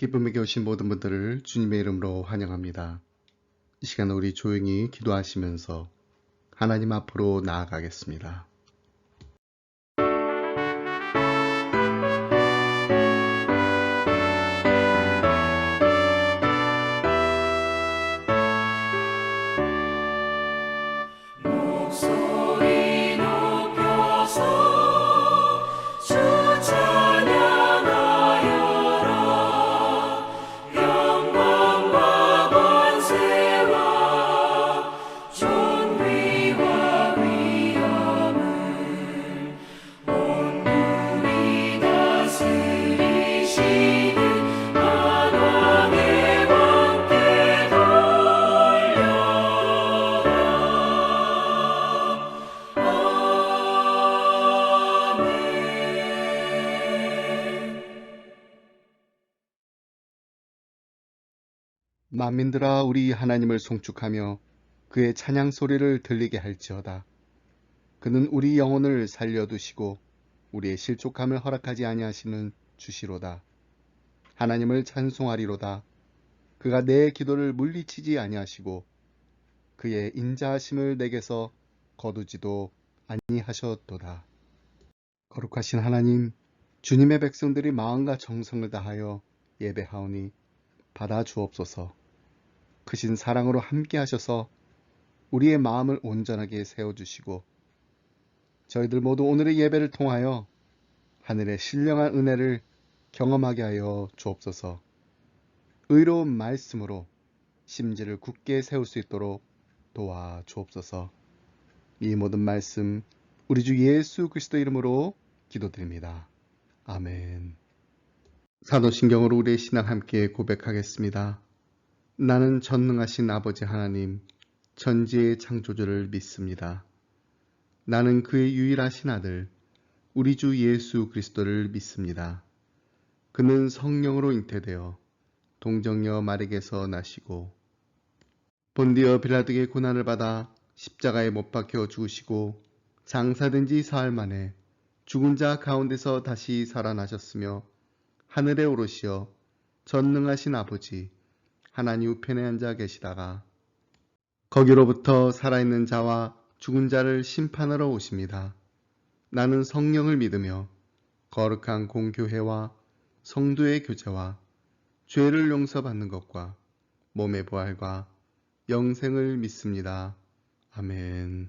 기쁨에게 오신 모든 분들을 주님의 이름으로 환영합니다. 이 시간 우리 조용히 기도하시면서 하나님 앞으로 나아가겠습니다. 목소리 높여서 주 찬양하여라. 영광과 권세와 존귀와 위엄을 온누리 다스리시는 만왕의 왕께 만민들아 우리 하나님을 송축하며 그의 찬양 소리를 들리게 할지어다. 그는 우리 영혼을 살려두시고 우리의 실족함을 허락하지 아니하시는 주시로다. 하나님을 찬송하리로다. 그가 내 기도를 물리치지 아니하시고 그의 인자하심을 내게서 거두지도 아니하셨도다. 거룩하신 하나님, 주님의 백성들이 마음과 정성을 다하여 예배하오니 받아 주옵소서. 크신 사랑으로 함께 하셔서 우리의 마음을 온전하게 세워주시고 저희들 모두 오늘의 예배를 통하여 하늘의 신령한 은혜를 경험하게 하여 주옵소서. 의로운 말씀으로 심지를 굳게 세울 수 있도록 도와 주옵소서. 이 모든 말씀 우리 주 예수 그리스도 이름으로 기도드립니다. 아멘. 사도신경으로 우리의 신앙 함께 고백하겠습니다. 나는 전능하신 아버지 하나님, 천지의 창조주를 믿습니다. 나는 그의 유일하신 아들, 우리 주 예수 그리스도를 믿습니다. 그는 성령으로 잉태되어 동정녀 마리에게서 나시고 본디어 빌라도의 고난을 받아 십자가에 못 박혀 죽으시고 장사된 지 사흘 만에 죽은 자 가운데서 다시 살아나셨으며 하늘에 오르시어 전능하신 아버지 하나님 우편에 앉아 계시다가 거기로부터 살아있는 자와 죽은 자를 심판하러 오십니다. 나는 성령을 믿으며 거룩한 공교회와 성도의 교제와 죄를 용서받는 것과 몸의 부활과 영생을 믿습니다. 아멘.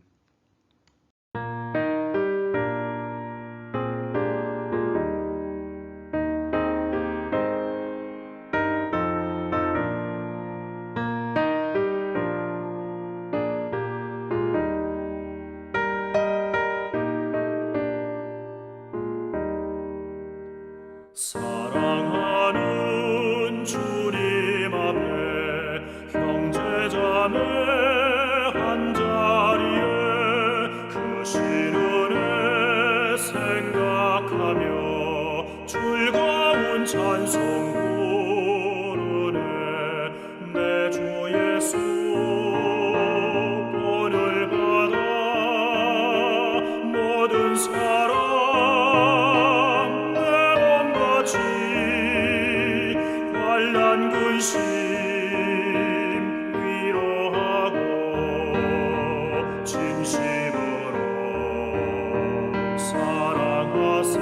사랑하는 주님 앞에 형제자매 한자리에 크신 은혜 생각하며 즐거운 찬송 부르네. 내 주 예수 본을 받아 모든 사람 환난 근심 위로하고 진심으로 사랑하세.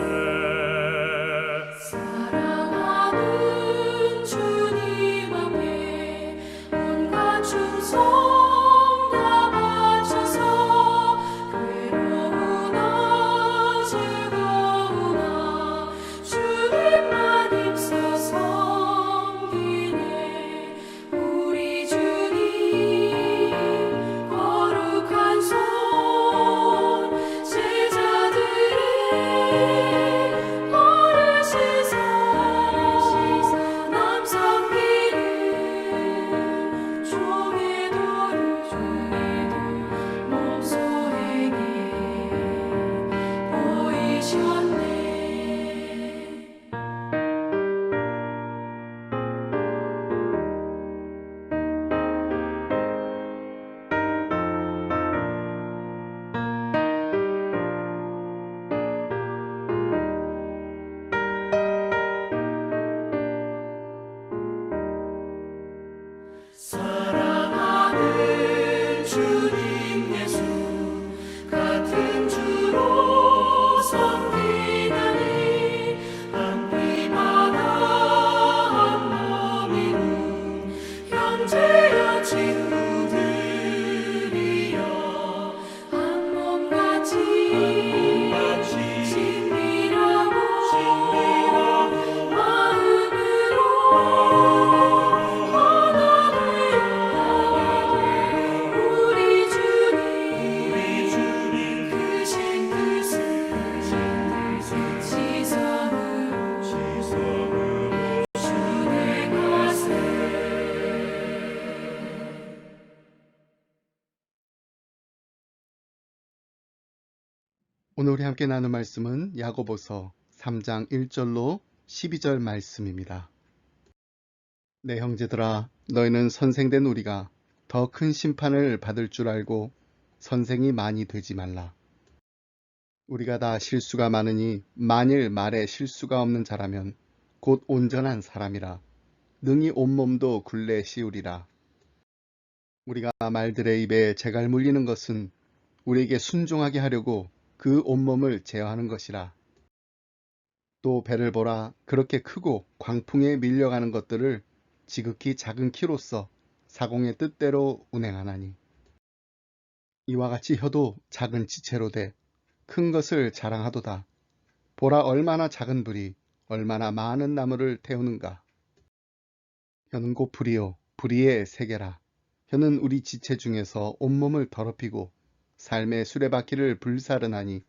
사랑하는 주님 앞에 온갖 충성 다 바쳐서 괴로우나 즐거우나 주님만 힘써 섬기네. 오늘 우리 함께 나눌 말씀은 야고보서 3장 1절로 12절 말씀입니다. 내 형제들아, 너희는 선생된 우리가 더 큰 심판을 받을 줄 알고 선생이 많이 되지 말라. 우리가 다 실수가 많으니 만일 말에 실수가 없는 자라면 곧 온전한 사람이라 능히 온몸도 굴레 씌우리라. 우리가 말들의 입에 재갈 물리는 것은 우리에게 순종하게 하려고 그 온몸을 제어하는 것이라. 또 배를 보라, 그렇게 크고 광풍에 밀려가는 것들을 지극히 작은 키로써 사공의 뜻대로 운행하나니, 이와 같이 혀도 작은 지체로 돼 큰 것을 자랑하도다. 보라, 얼마나 작은 불이 얼마나 많은 나무를 태우는가. 혀는 곧 불이요 불의의 세계라. 혀는 우리 지체 중에서 온몸을 더럽히고 삶의 수레바퀴를 불사르나니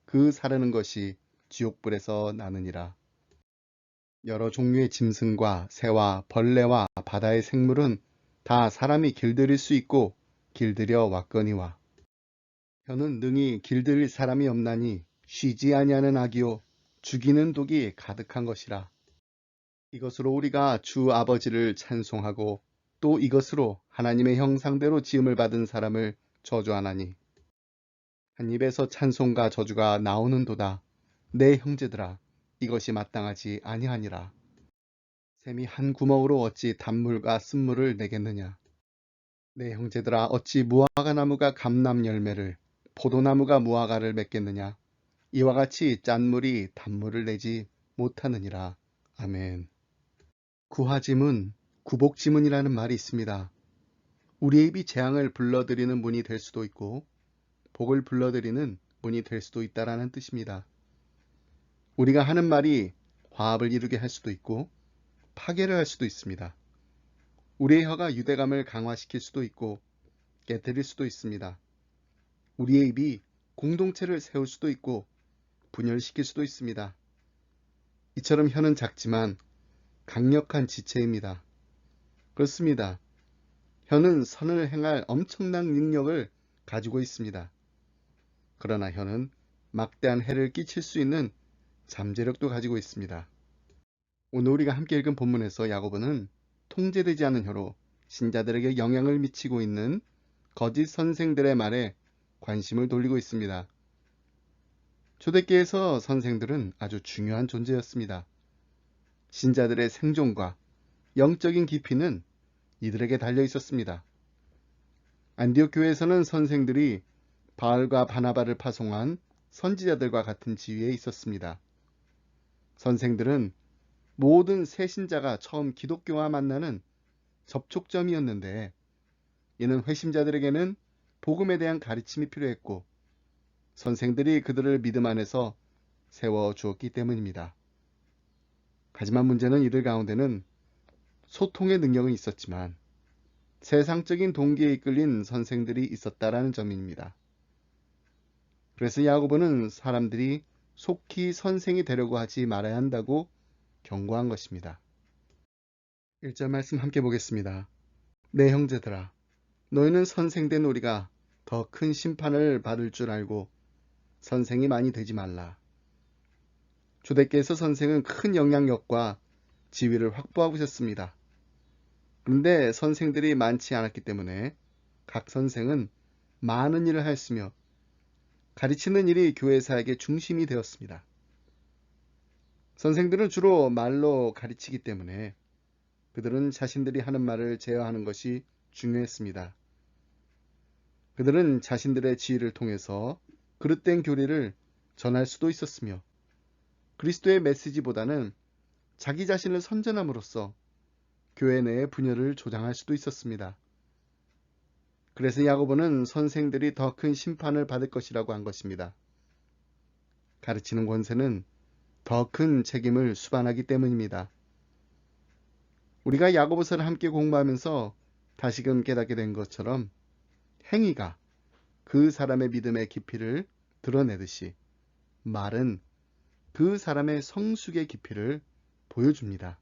그 사르는 것이 지옥불에서 나느니라. 여러 종류의 짐승과 새와 벌레와 바다의 생물은 다 사람이 길들일 수 있고 길들여 왔거니와, 혀는 능히 길들일 사람이 없나니 쉬지 아니하는 악이요 죽이는 독이 가득한 것이라. 이것으로 우리가 주 아버지를 찬송하고 또 이것으로 하나님의 형상대로 지음을 받은 사람을 저주하나니, 한 입에서 찬송과 저주가 나오는도다. 내 형제들아, 이것이 마땅하지 아니하니라. 샘이 한 구멍으로 어찌 단물과 쓴물을 내겠느냐. 내 형제들아, 어찌 무화과 나무가 감람 열매를, 포도나무가 무화과를 맺겠느냐. 이와 같이 짠물이 단물을 내지 못하느니라. 아멘. 구하짐은 구복지문이라는 말이 있습니다. 우리의 입이 재앙을 불러들이는 문이 될 수도 있고 복을 불러들이는 문이 될 수도 있다라는 뜻입니다. 우리가 하는 말이 화합을 이루게 할 수도 있고 파괴를 할 수도 있습니다. 우리의 혀가 유대감을 강화시킬 수도 있고 깨뜨릴 수도 있습니다. 우리의 입이 공동체를 세울 수도 있고 분열시킬 수도 있습니다. 이처럼 혀는 작지만 강력한 지체입니다. 그렇습니다. 혀는 선을 행할 엄청난 능력을 가지고 있습니다. 그러나 혀는 막대한 해를 끼칠 수 있는 잠재력도 가지고 있습니다. 오늘 우리가 함께 읽은 본문에서 야고보는 통제되지 않은 혀로 신자들에게 영향을 미치고 있는 거짓 선생들의 말에 관심을 돌리고 있습니다. 초대교회에서 선생들은 아주 중요한 존재였습니다. 신자들의 생존과 영적인 깊이는 이들에게 달려 있었습니다. 안디옥 교회에서는 선생들이 바울과 바나바를 파송한 선지자들과 같은 지위에 있었습니다. 선생들은 모든 새 신자가 처음 기독교와 만나는 접촉점이었는데, 이는 회심자들에게는 복음에 대한 가르침이 필요했고 선생들이 그들을 믿음 안에서 세워주었기 때문입니다. 하지만 문제는 이들 가운데는 소통의 능력은 있었지만 세상적인 동기에 이끌린 선생들이 있었다라는 점입니다. 그래서 야고보는 사람들이 속히 선생이 되려고 하지 말아야 한다고 경고한 것입니다. 1절 말씀 함께 보겠습니다. 내 형제들아, 너희는 선생된 우리가 더 큰 심판을 받을 줄 알고 선생이 많이 되지 말라. 초대교회에서 선생은 큰 영향력과 지위를 확보하고 있었습니다. 그런데 선생들이 많지 않았기 때문에 각 선생은 많은 일을 하였으며 가르치는 일이 교회사역의 중심이 되었습니다. 선생들은 주로 말로 가르치기 때문에 그들은 자신들이 하는 말을 제어하는 것이 중요했습니다. 그들은 자신들의 지위를 통해서 그릇된 교리를 전할 수도 있었으며 그리스도의 메시지보다는 자기 자신을 선전함으로써 교회 내의 분열을 조장할 수도 있었습니다. 그래서 야고보는 선생들이 더 큰 심판을 받을 것이라고 한 것입니다. 가르치는 권세는 더 큰 책임을 수반하기 때문입니다. 우리가 야고보서를 함께 공부하면서 다시금 깨닫게 된 것처럼 행위가 그 사람의 믿음의 깊이를 드러내듯이 말은 그 사람의 성숙의 깊이를 보여줍니다.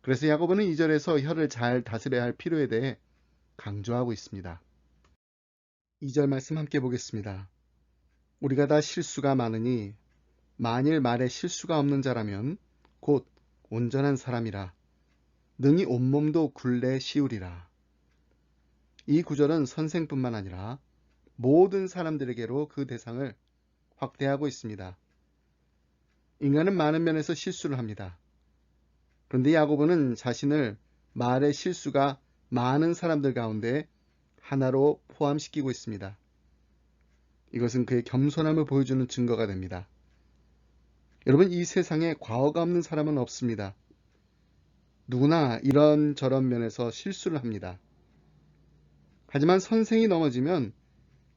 그래서 야고보는 2절에서 혀를 잘 다스려야 할 필요에 대해 강조하고 있습니다. 2절 말씀 함께 보겠습니다. 우리가 다 실수가 많으니 만일 말에 실수가 없는 자라면 곧 온전한 사람이라 능히 온몸도 굴레 씌우리라. 이 구절은 선생뿐만 아니라 모든 사람들에게로 그 대상을 확대하고 있습니다. 인간은 많은 면에서 실수를 합니다. 그런데 야고보는 자신을 말의 실수가 많은 사람들 가운데 하나로 포함시키고 있습니다. 이것은 그의 겸손함을 보여주는 증거가 됩니다. 여러분, 이 세상에 과오가 없는 사람은 없습니다. 누구나 이런저런 면에서 실수를 합니다. 하지만 선생이 넘어지면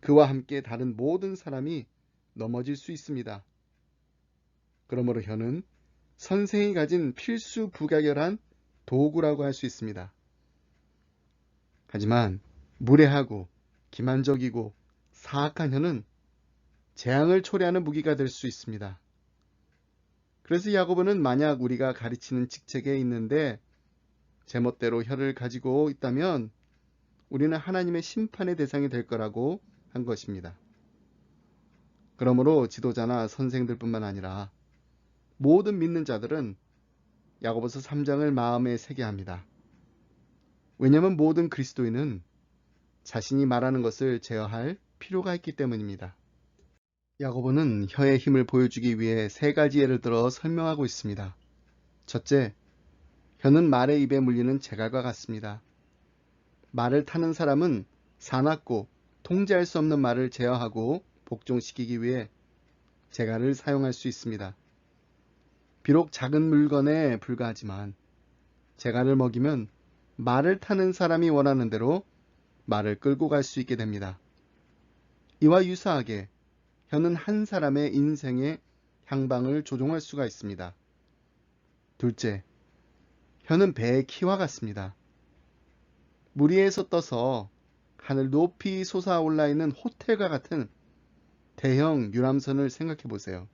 그와 함께 다른 모든 사람이 넘어질 수 있습니다. 그러므로 혀는 선생이 가진 필수부가결한 도구라고 할 수 있습니다. 하지만 무례하고 기만적이고 사악한 혀는 재앙을 초래하는 무기가 될 수 있습니다. 그래서 야고보는 만약 우리가 가르치는 직책에 있는데 제멋대로 혀를 가지고 있다면 우리는 하나님의 심판의 대상이 될 거라고 한 것입니다. 그러므로 지도자나 선생들뿐만 아니라 모든 믿는 자들은 야고보서 3장을 마음에 새게 합니다. 왜냐하면 모든 그리스도인은 자신이 말하는 것을 제어할 필요가 있기 때문입니다. 야고보는 혀의 힘을 보여주기 위해 세 가지 예를 들어 설명하고 있습니다. 첫째, 혀는 말의 입에 물리는 재갈과 같습니다. 말을 타는 사람은 사납고 통제할 수 없는 말을 제어하고 복종시키기 위해 재갈을 사용할 수 있습니다. 비록 작은 물건에 불과하지만 재갈을 먹이면 말을 타는 사람이 원하는 대로 말을 끌고 갈 수 있게 됩니다. 이와 유사하게 혀는 한 사람의 인생의 향방을 조종할 수가 있습니다. 둘째, 혀는 배의 키와 같습니다. 물 위에서 떠서 하늘 높이 솟아올라 있는 호텔과 같은 대형 유람선을 생각해 보세요.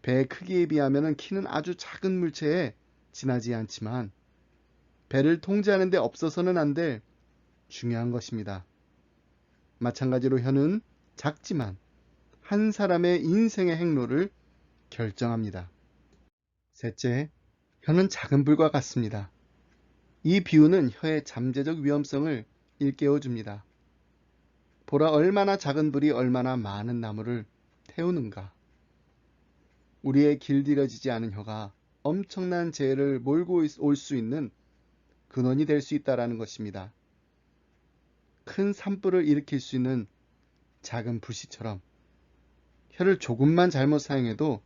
배의 크기에 비하면 키는 아주 작은 물체에 지나지 않지만 배를 통제하는 데 없어서는 안 될 중요한 것입니다. 마찬가지로 혀는 작지만 한 사람의 인생의 행로를 결정합니다. 셋째, 혀는 작은 불과 같습니다. 이 비유는 혀의 잠재적 위험성을 일깨워 줍니다. 보라, 얼마나 작은 불이 얼마나 많은 나무를 태우는가. 우리의 길들여지지 않은 혀가 엄청난 재해를 몰고 올 수 있는 근원이 될 수 있다는 것입니다. 큰 산불을 일으킬 수 있는 작은 불씨처럼 혀를 조금만 잘못 사용해도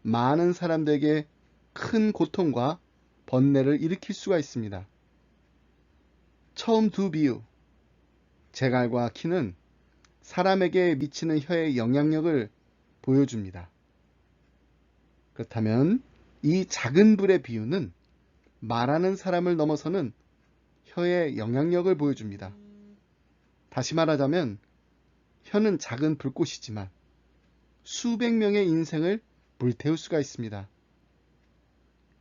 많은 사람들에게 큰 고통과 번뇌를 일으킬 수가 있습니다. 처음 두 비유, 재갈과 키는 사람에게 미치는 혀의 영향력을 보여줍니다. 그렇다면 이 작은 불의 비유는 말하는 사람을 넘어서는 혀의 영향력을 보여줍니다. 다시 말하자면 혀는 작은 불꽃이지만 수백 명의 인생을 불태울 수가 있습니다.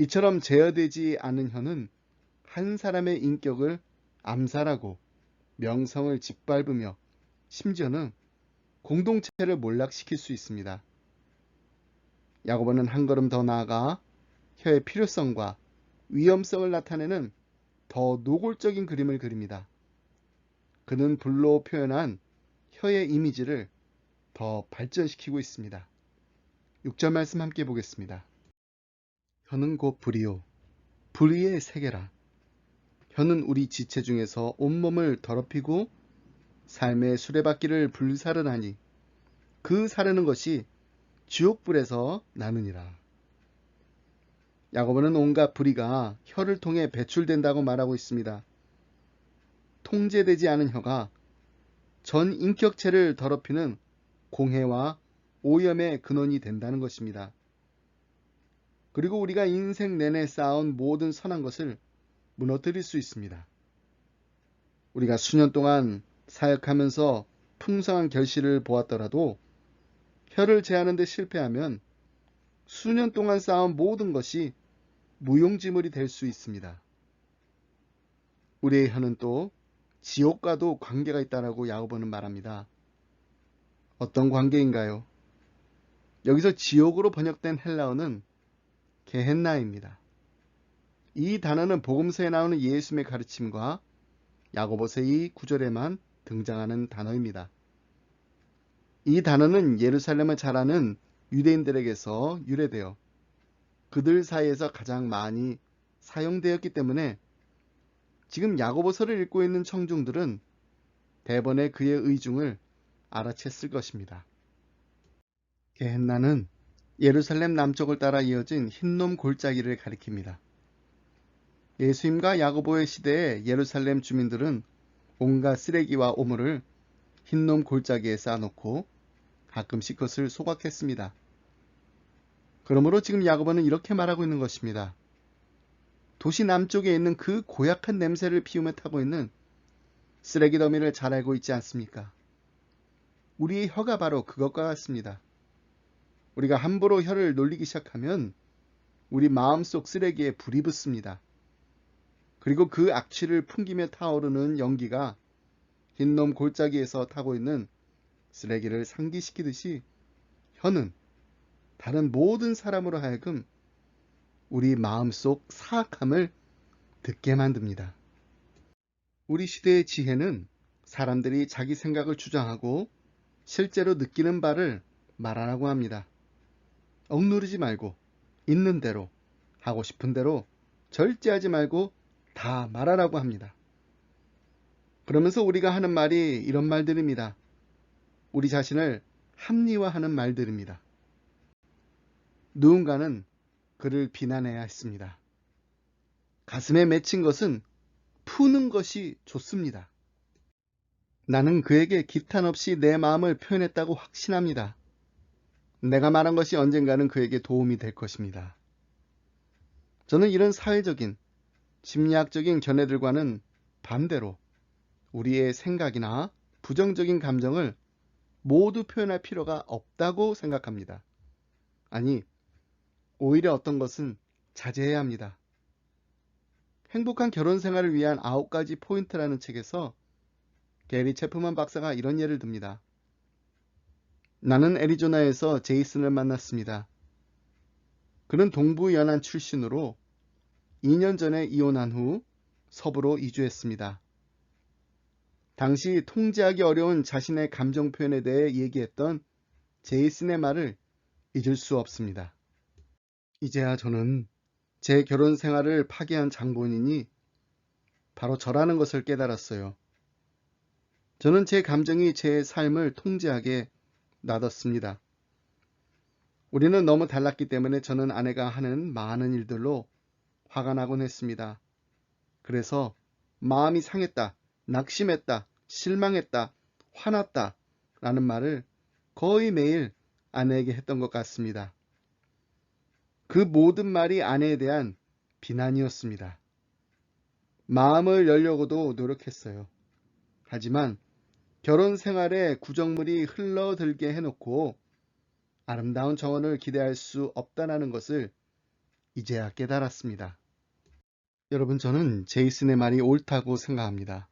이처럼 제어되지 않은 혀는 한 사람의 인격을 암살하고 명성을 짓밟으며 심지어는 공동체를 몰락시킬 수 있습니다. 야고보는 한 걸음 더 나아가 혀의 필요성과 위험성을 나타내는 더 노골적인 그림을 그립니다. 그는 불로 표현한 혀의 이미지를 더 발전시키고 있습니다. 6절 말씀 함께 보겠습니다. 혀는 곧 불이요 불의의 세계라. 혀는 우리 지체 중에서 온몸을 더럽히고 삶의 수레바퀴를 불사르나니 그 사르는 것이 지옥불에서 나느니라. 야고보는 온갖 불의가 혀를 통해 배출된다고 말하고 있습니다. 통제되지 않은 혀가 전 인격체를 더럽히는 공해와 오염의 근원이 된다는 것입니다. 그리고 우리가 인생 내내 쌓아온 모든 선한 것을 무너뜨릴 수 있습니다. 우리가 수년 동안 사역하면서 풍성한 결실을 보았더라도 혀를 제하는 데 실패하면 수년 동안 쌓아온 모든 것이 무용지물이 될 수 있습니다. 우리의 혀는 또 지옥과도 관계가 있다라고 야고보는 말합니다. 어떤 관계인가요? 여기서 지옥으로 번역된 헬라어는 게헨나입니다. 이 단어는 복음서에 나오는 예수님의 가르침과 야고보서 이 구절에만 등장하는 단어입니다. 이 단어는 예루살렘을 잘 아는 유대인들에게서 유래되어 그들 사이에서 가장 많이 사용되었기 때문에 지금 야고보서를 읽고 있는 청중들은 대번에 그의 의중을 알아챘을 것입니다. 게헨나는 예루살렘 남쪽을 따라 이어진 흰놈 골짜기를 가리킵니다. 예수님과 야고보의 시대에 예루살렘 주민들은 온갖 쓰레기와 오물을 흰놈 골짜기에 쌓아놓고 가끔씩 그것을 소각했습니다. 그러므로 지금 야고보는 이렇게 말하고 있는 것입니다. 도시 남쪽에 있는 그 고약한 냄새를 피우며 타고 있는 쓰레기 더미를 잘 알고 있지 않습니까? 우리의 혀가 바로 그것과 같습니다. 우리가 함부로 혀를 놀리기 시작하면 우리 마음속 쓰레기에 불이 붙습니다. 그리고 그 악취를 풍기며 타오르는 연기가 흰놈 골짜기에서 타고 있는 쓰레기를 상기시키듯이 혀는 다른 모든 사람으로 하여금 우리 마음속 사악함을 듣게 만듭니다. 우리 시대의 지혜는 사람들이 자기 생각을 주장하고 실제로 느끼는 바를 말하라고 합니다. 억누르지 말고 있는 대로 하고 싶은 대로 절제하지 말고 다 말하라고 합니다. 그러면서 우리가 하는 말이 이런 말들입니다. 우리 자신을 합리화하는 말들입니다. 누군가는 그를 비난해야 했습니다. 가슴에 맺힌 것은 푸는 것이 좋습니다. 나는 그에게 기탄 없이 내 마음을 표현했다고 확신합니다. 내가 말한 것이 언젠가는 그에게 도움이 될 것입니다. 저는 이런 사회적인, 심리학적인 견해들과는 반대로 우리의 생각이나 부정적인 감정을 모두 표현할 필요가 없다고 생각합니다. 아니, 오히려 어떤 것은 자제해야 합니다. 행복한 결혼 생활을 위한 9가지 포인트라는 책에서 게리 체프먼 박사가 이런 예를 듭니다. 나는 애리조나에서 제이슨을 만났습니다. 그는 동부 연안 출신으로 2년 전에 이혼한 후 서부로 이주했습니다. 당시 통제하기 어려운 자신의 감정 표현에 대해 얘기했던 제이슨의 말을 잊을 수 없습니다. 이제야 저는 제 결혼 생활을 파괴한 장본인이 바로 저라는 것을 깨달았어요. 저는 제 감정이 제 삶을 통제하게 놔뒀습니다. 우리는 너무 달랐기 때문에 저는 아내가 하는 많은 일들로 화가 나곤 했습니다. 그래서 마음이 상했다, 낙심했다, 실망했다, 화났다 라는 말을 거의 매일 아내에게 했던 것 같습니다. 그 모든 말이 아내에 대한 비난이었습니다. 마음을 열려고도 노력했어요. 하지만 결혼 생활에 구정물이 흘러들게 해놓고 아름다운 정원을 기대할 수 없다는 것을 이제야 깨달았습니다. 여러분, 저는 제이슨의 말이 옳다고 생각합니다.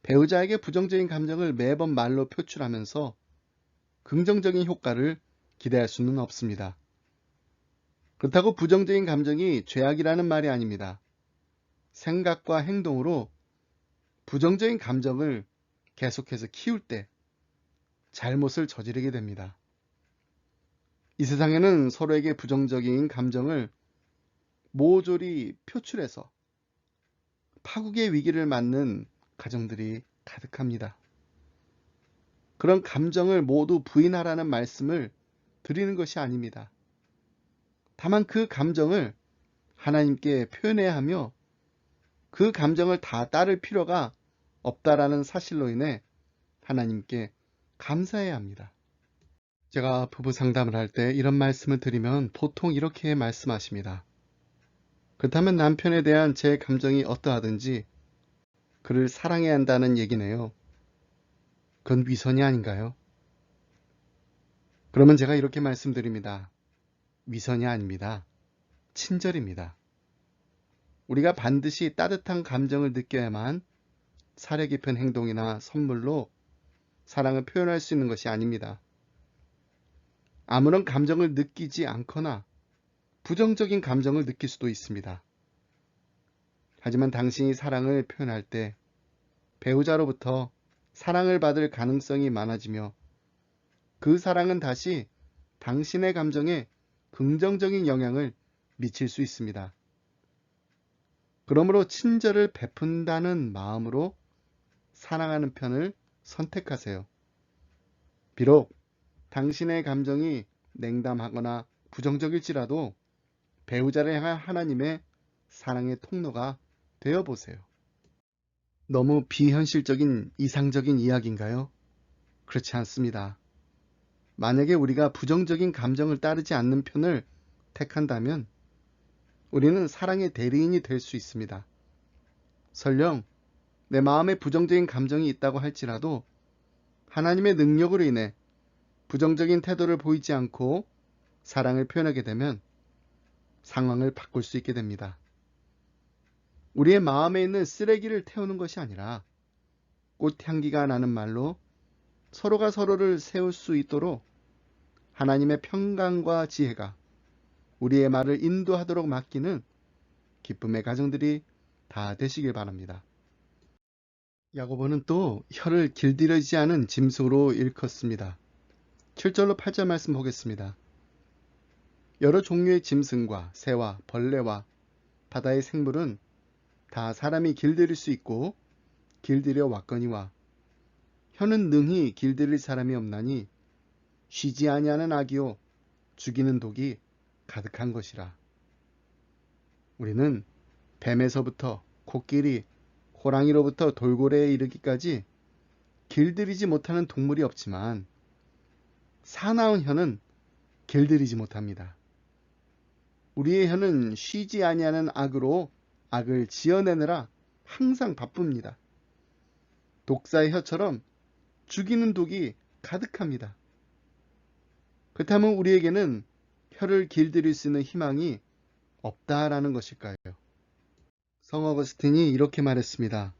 배우자에게 부정적인 감정을 매번 말로 표출하면서 긍정적인 효과를 기대할 수는 없습니다. 그렇다고 부정적인 감정이 죄악이라는 말이 아닙니다. 생각과 행동으로 부정적인 감정을 계속해서 키울 때 잘못을 저지르게 됩니다. 이 세상에는 서로에게 부정적인 감정을 모조리 표출해서 파국의 위기를 맞는 가정들이 가득합니다. 그런 감정을 모두 부인하라는 말씀을 드리는 것이 아닙니다. 다만 그 감정을 하나님께 표현해야 하며 그 감정을 다 따를 필요가 없다라는 사실로 인해 하나님께 감사해야 합니다. 제가 부부 상담을 할 때 이런 말씀을 드리면 보통 이렇게 말씀하십니다. 그렇다면 남편에 대한 제 감정이 어떠하든지 그를 사랑해야 한다는 얘기네요. 그건 위선이 아닌가요? 그러면 제가 이렇게 말씀드립니다. 위선이 아닙니다. 친절입니다. 우리가 반드시 따뜻한 감정을 느껴야만 사려 깊은 행동이나 선물로 사랑을 표현할 수 있는 것이 아닙니다. 아무런 감정을 느끼지 않거나 부정적인 감정을 느낄 수도 있습니다. 하지만 당신이 사랑을 표현할 때 배우자로부터 사랑을 받을 가능성이 많아지며 그 사랑은 다시 당신의 감정에 긍정적인 영향을 미칠 수 있습니다. 그러므로 친절을 베푼다는 마음으로 사랑하는 편을 선택하세요. 비록 당신의 감정이 냉담하거나 부정적일지라도 배우자를 향한 하나님의 사랑의 통로가 되어 보세요. 너무 비현실적인 이상적인 이야기인가요? 그렇지 않습니다. 만약에 우리가 부정적인 감정을 따르지 않는 편을 택한다면 우리는 사랑의 대리인이 될 수 있습니다. 설령 내 마음에 부정적인 감정이 있다고 할지라도 하나님의 능력으로 인해 부정적인 태도를 보이지 않고 사랑을 표현하게 되면 상황을 바꿀 수 있게 됩니다. 우리의 마음에 있는 쓰레기를 태우는 것이 아니라 꽃향기가 나는 말로 서로가 서로를 세울 수 있도록 하나님의 평강과 지혜가 우리의 말을 인도하도록 맡기는 기쁨의 가정들이 다 되시길 바랍니다. 야고보는 또 혀를 길들이지 않은 짐승으로 일컫습니다. 7절로 8절 말씀 보겠습니다. 여러 종류의 짐승과 새와 벌레와 바다의 생물은 다 사람이 길들일 수 있고 길들여 왔거니와 혀는 능히 길들일 사람이 없나니 쉬지 아니하는 악이요 죽이는 독이 가득한 것이라. 우리는 뱀에서부터 코끼리, 호랑이로부터 돌고래에 이르기까지 길들이지 못하는 동물이 없지만 사나운 혀는 길들이지 못합니다. 우리의 혀는 쉬지 아니하는 악으로 악을 지어내느라 항상 바쁩니다. 독사의 혀처럼 죽이는 독이 가득합니다. 그렇다면 우리에게는 혀를 길들일 수 있는 희망이 없다라는 것일까요? 성 어거스틴이 이렇게 말했습니다.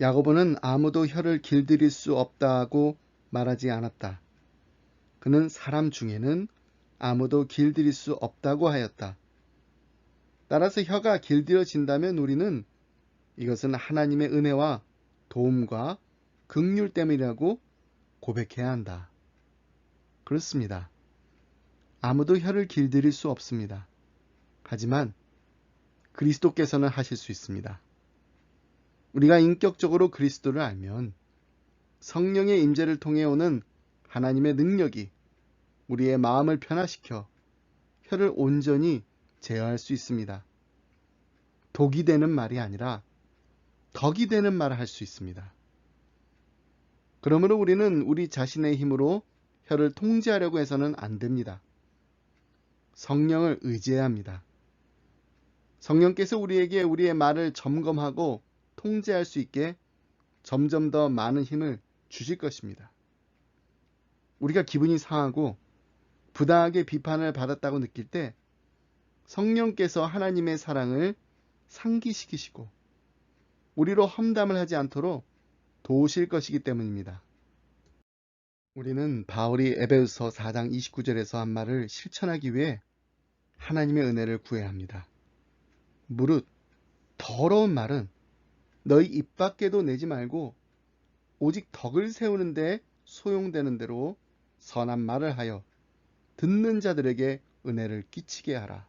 야고보는 아무도 혀를 길들일 수 없다고 말하지 않았다. 그는 사람 중에는 아무도 길들일 수 없다고 하였다. 따라서 혀가 길들여진다면 우리는 이것은 하나님의 은혜와 도움과 긍휼 때문이라고 고백해야 한다. 그렇습니다. 아무도 혀를 길들일 수 없습니다. 하지만 그리스도께서는 하실 수 있습니다. 우리가 인격적으로 그리스도를 알면 성령의 임재를 통해 오는 하나님의 능력이 우리의 마음을 변화시켜 혀를 온전히 제어할 수 있습니다. 독이 되는 말이 아니라 덕이 되는 말을 할 수 있습니다. 그러므로 우리는 우리 자신의 힘으로 혀를 통제하려고 해서는 안 됩니다. 성령을 의지해야 합니다. 성령께서 우리에게 우리의 말을 점검하고 통제할 수 있게 점점 더 많은 힘을 주실 것입니다. 우리가 기분이 상하고 부당하게 비판을 받았다고 느낄 때 성령께서 하나님의 사랑을 상기시키시고 우리로 험담을 하지 않도록 도우실 것이기 때문입니다. 우리는 바울이 에베소서 4장 29절에서 한 말을 실천하기 위해 하나님의 은혜를 구해야 합니다. 무릇 더러운 말은 너희 입 밖에도 내지 말고 오직 덕을 세우는 데 소용되는 대로 선한 말을 하여 듣는 자들에게 은혜를 끼치게 하라.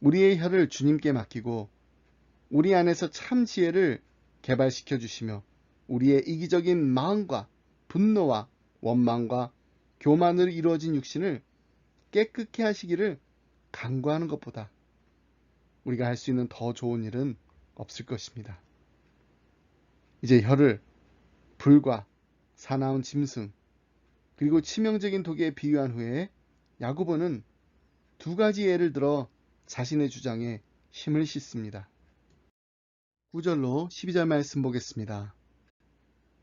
우리의 혀를 주님께 맡기고 우리 안에서 참 지혜를 개발시켜 주시며 우리의 이기적인 마음과 분노와 원망과 교만으로 이루어진 육신을 깨끗게 하시기를 간구하는 것보다 우리가 할 수 있는 더 좋은 일은 없을 것입니다. 이제 혀를 불과 사나운 짐승 그리고 치명적인 독에 비유한 후에 야고보는 두 가지 예를 들어 자신의 주장에 힘을 싣습니다. 9절로 12절 말씀 보겠습니다.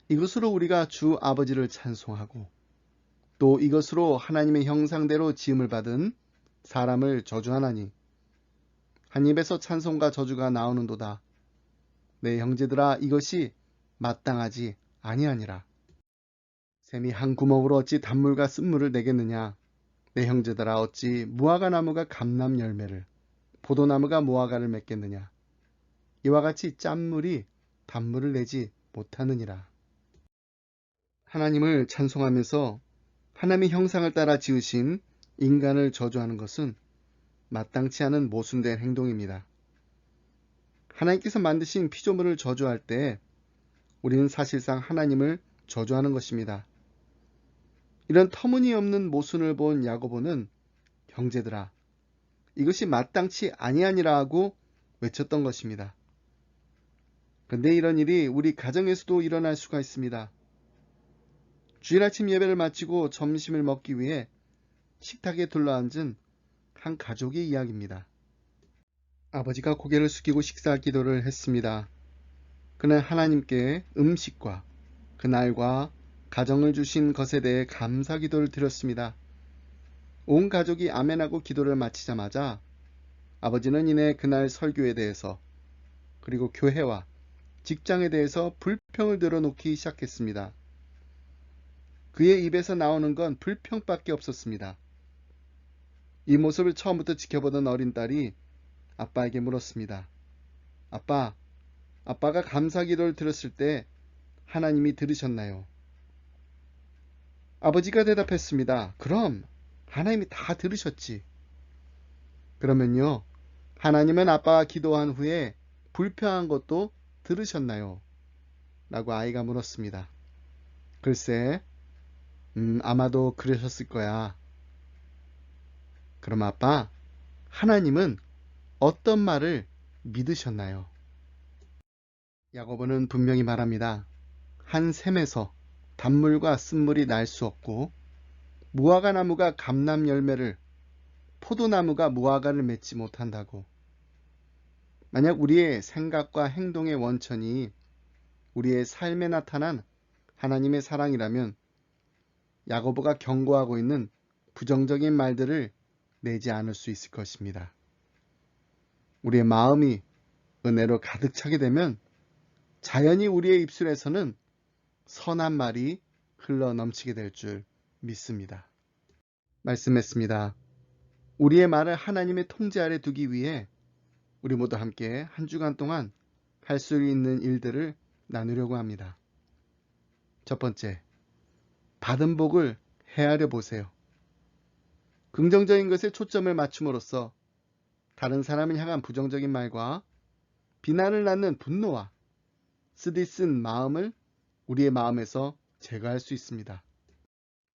이것으로 우리가 주 아버지를 찬송하고 또 이것으로 하나님의 형상대로 지음을 받은 사람을 저주하나니 한 입에서 찬송과 저주가 나오는도다. 내 형제들아 이것이 마땅하지 아니하니라. 샘이 한 구멍으로 어찌 단물과 쓴물을 내겠느냐? 내 형제들아 어찌 무화과 나무가 감람 열매를 포도나무가 무화과를 맺겠느냐? 이와 같이 짠물이 단물을 내지 못하느니라. 하나님을 찬송하면서 하나님의 형상을 따라 지으신 인간을 저주하는 것은 마땅치 않은 모순된 행동입니다. 하나님께서 만드신 피조물을 저주할 때 우리는 사실상 하나님을 저주하는 것입니다. 이런 터무니없는 모순을 본 야고보는 형제들아 이것이 마땅치 아니하니라 하고 외쳤던 것입니다. 그런데 이런 일이 우리 가정에서도 일어날 수가 있습니다. 주일 아침 예배를 마치고 점심을 먹기 위해 식탁에 둘러앉은 한 가족의 이야기입니다. 아버지가 고개를 숙이고 식사 기도를 했습니다. 그는 하나님께 음식과 그날과 가정을 주신 것에 대해 감사 기도를 드렸습니다. 온 가족이 아멘하고 기도를 마치자마자 아버지는 이내 그날 설교에 대해서 그리고 교회와 직장에 대해서 불평을 들어놓기 시작했습니다. 그의 입에서 나오는 건 불평밖에 없었습니다. 이 모습을 처음부터 지켜보던 어린 딸이 아빠에게 물었습니다. 아빠가 감사 기도를 드렸을 때 하나님이 들으셨나요? 아버지가 대답했습니다. 그럼 하나님이 다 들으셨지. 그러면요, 하나님은 아빠가 기도한 후에 불평한 것도 들으셨나요? 라고 아이가 물었습니다. 글쎄, 아마도 그러셨을 거야. 그럼 아빠, 하나님은 어떤 말을 믿으셨나요? 야고보는 분명히 말합니다. 한 샘에서 단물과 쓴물이 날 수 없고 무화과 나무가 감람 열매를 포도나무가 무화과를 맺지 못한다고. 만약 우리의 생각과 행동의 원천이 우리의 삶에 나타난 하나님의 사랑이라면 야고보가 경고하고 있는 부정적인 말들을 내지 않을 수 있을 것입니다. 우리의 마음이 은혜로 가득 차게 되면 자연히 우리의 입술에서는 선한 말이 흘러 넘치게 될 줄 믿습니다. 말씀했습니다. 우리의 말을 하나님의 통제 아래 두기 위해 우리 모두 함께 한 주간 동안 할 수 있는 일들을 나누려고 합니다. 첫 번째, 받은 복을 헤아려 보세요. 긍정적인 것에 초점을 맞춤으로써 다른 사람을 향한 부정적인 말과 비난을 낳는 분노와 쓰디쓴 마음을 우리의 마음에서 제거할 수 있습니다.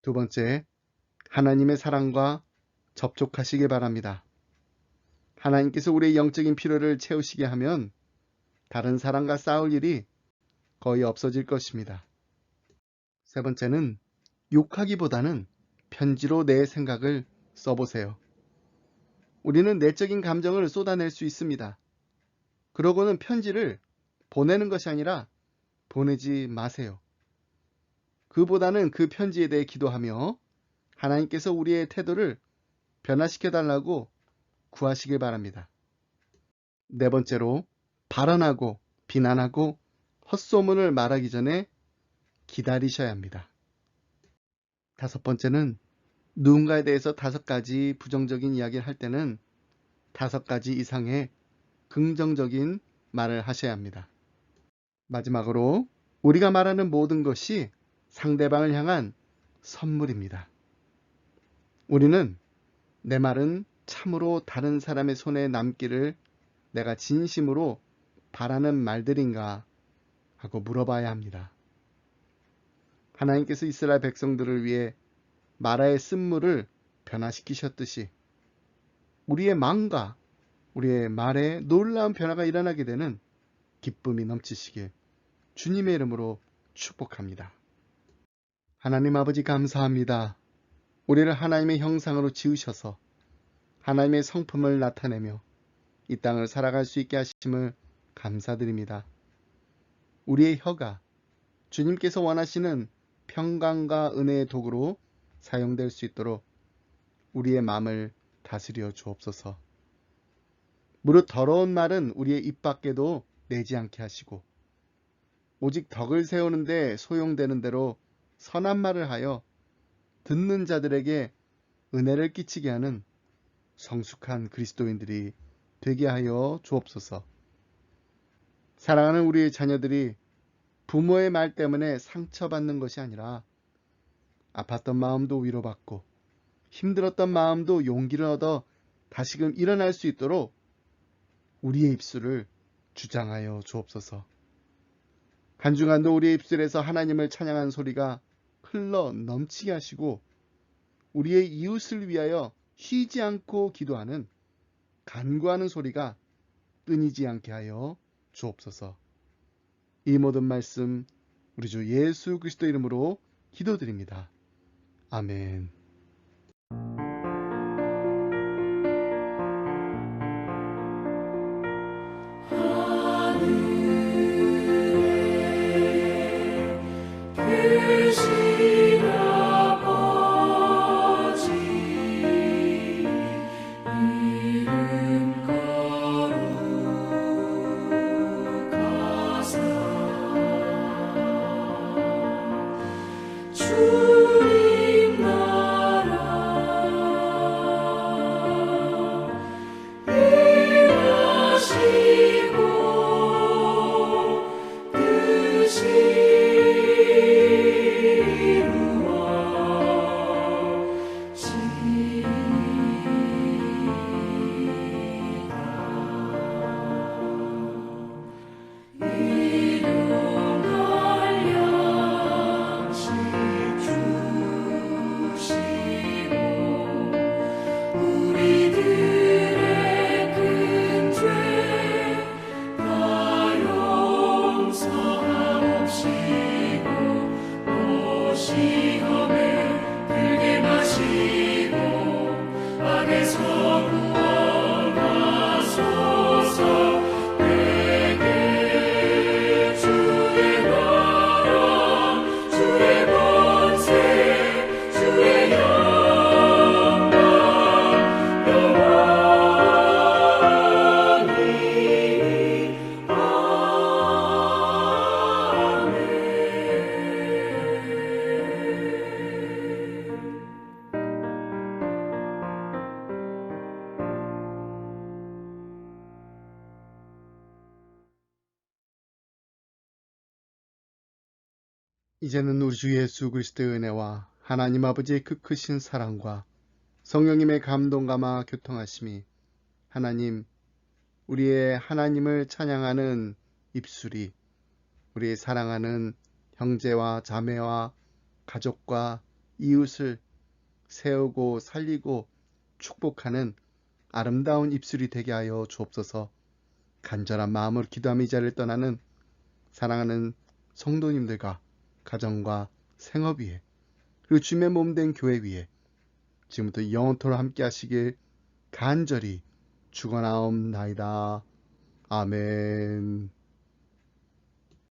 두 번째, 하나님의 사랑과 접촉하시기 바랍니다. 하나님께서 우리의 영적인 필요를 채우시게 하면 다른 사람과 싸울 일이 거의 없어질 것입니다. 세 번째는 욕하기보다는 편지로 내 생각을 써보세요. 우리는 내적인 감정을 쏟아낼 수 있습니다. 그러고는 편지를 보내는 것이 아니라 보내지 마세요. 그보다는 그 편지에 대해 기도하며 하나님께서 우리의 태도를 변화시켜 달라고 구하시길 바랍니다. 네 번째로 발언하고 비난하고 헛소문을 말하기 전에 기다리셔야 합니다. 다섯 번째는 누군가에 대해서 5가지 부정적인 이야기를 할 때는 5가지 이상의 긍정적인 말을 하셔야 합니다. 마지막으로 우리가 말하는 모든 것이 상대방을 향한 선물입니다. 우리는 내 말은 참으로 다른 사람의 손에 남기를 내가 진심으로 바라는 말들인가 하고 물어봐야 합니다. 하나님께서 이스라엘 백성들을 위해 마라의 쓴물을 변화시키셨듯이 우리의 마음과 우리의 말에 놀라운 변화가 일어나게 되는 기쁨이 넘치시길 주님의 이름으로 축복합니다. 하나님 아버지 감사합니다. 우리를 하나님의 형상으로 지으셔서 하나님의 성품을 나타내며 이 땅을 살아갈 수 있게 하심을 감사드립니다. 우리의 혀가 주님께서 원하시는 평강과 은혜의 도구로 사용될 수 있도록 우리의 마음을 다스려 주옵소서. 무릇 더러운 말은 우리의 입 밖에도 내지 않게 하시고 오직 덕을 세우는데 소용되는 대로 선한 말을 하여 듣는 자들에게 은혜를 끼치게 하는 성숙한 그리스도인들이 되게 하여 주옵소서. 사랑하는 우리의 자녀들이 부모의 말 때문에 상처받는 것이 아니라 아팠던 마음도 위로받고 힘들었던 마음도 용기를 얻어 다시금 일어날 수 있도록 우리의 입술을 주장하여 주옵소서. 한 주간도 우리의 입술에서 하나님을 찬양한 소리가 흘러 넘치게 하시고 우리의 이웃을 위하여 쉬지 않고 기도하는 간구하는 소리가 끊이지 않게 하여 주옵소서. 이 모든 말씀 우리 주 예수 그리스도 이름으로 기도드립니다. 아멘. 크신 아버지 이름 거룩하사 주님 나라 임하시고 뜻이 시험에 들게 마시고 악에서 구원하소서. 내게 주의 나라 주의 권세 주의 영광 영원히 이제는 우리 주 예수 그리스도의 은혜와 하나님 아버지의 그 크신 사랑과 성령님의 감동감화 교통하심이 하나님 우리의 하나님을 찬양하는 입술이 우리의 사랑하는 형제와 자매와 가족과 이웃을 세우고 살리고 축복하는 아름다운 입술이 되게 하여 주옵소서. 간절한 마음으로 기도하며 이 자리를 떠나는 사랑하는 성도님들과 가정과 생업 위에 그리고 주님의 몸된 교회 위에 지금부터 영원토록 함께 하시길 간절히 축원하옵나이다. 아멘.